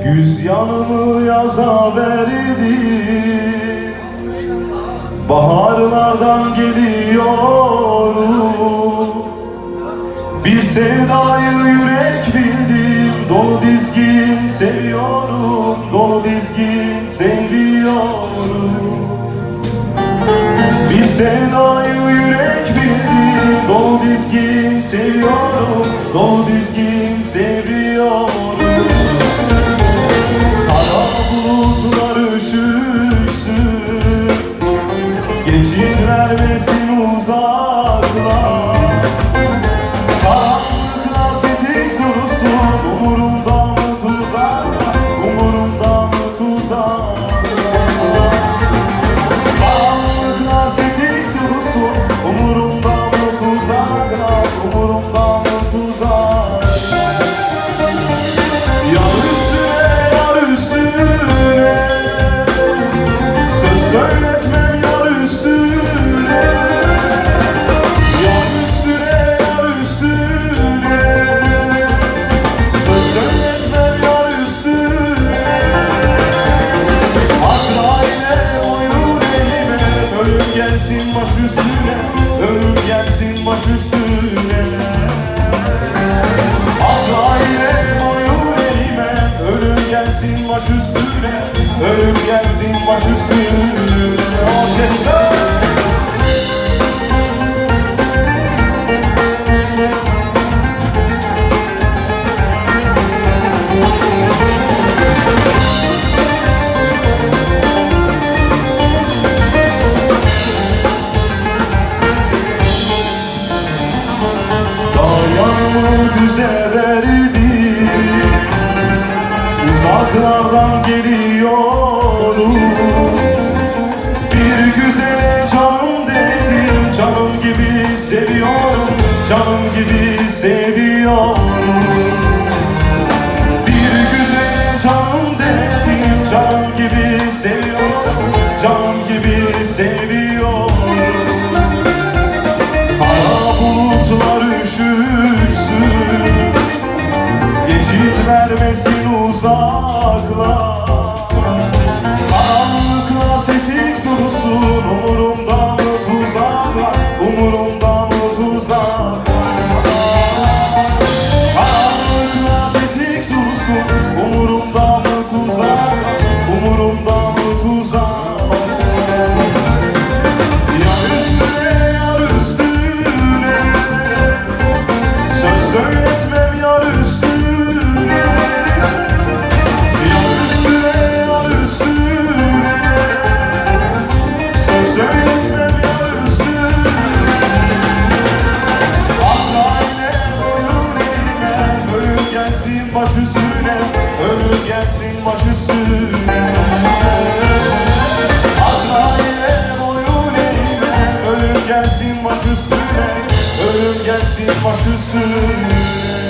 Güz yanımı yaza verdi, baharlardan geliyorum. Bir sevdayı yürek bildim, dolu dizgin seviyorum, dolu dizgin seviyorum. Bir sevdayı yürek bildim, dolu dizgin seviyorum, dolu dizgin seviyorum. Kara bulutlar üşüşsün, geçit vermesin uzaklar. Karanlıklar tetik dursun, umurumda mı tuzaklar, umurumda mı tuzaklar. Karanlıklar tetik dursun, umurumda mı tuzaklar, umurumda mı tuzaklar. Yar üstüne, yar üstüne, söz söyletmem yar üstüne. Yar üstüne, yar üstüne, söz söyletmem yar üstüne. Azrail'e boyun eğme, ölüm gelsin baş üstüne, ölüm gelsin baş üstüne. Azrail'e boyun eğme, ölüm gelsin baş üstüne, ölüm gelsin baş üstüne. Orkestra! Dayanımı düze verdi, uzaklardan geliyorum. Bir güzele canım dedim, canım gibi seviyorum, canım gibi seviyorum. Bir güzele canım dedim, canım gibi seviyorum, canım gibi seviyorum. Kara bulutlar üşüşsün, geçit vermesin uzaklar. Karanlıklar tetik dursun, umurumda mı tuzaklar, umurumda mı tuzaklar. Karanlıklar tetik dursun, umurumda mı tuzaklar, umurumda mı tuzaklar. Yar üstüne, yar üstüne, söz söyletmem yar üstüne. Yar üstüne, yar üstüne, söz söyletmem yar üstüne. Azrail'e boyun eğme, ölüm gelsin baş üstüne, ölüm gelsin baş üstüne. Azrail'e boyun eğme, ölüm gelsin baş üstüne, ölüm gelsin baş üstüne.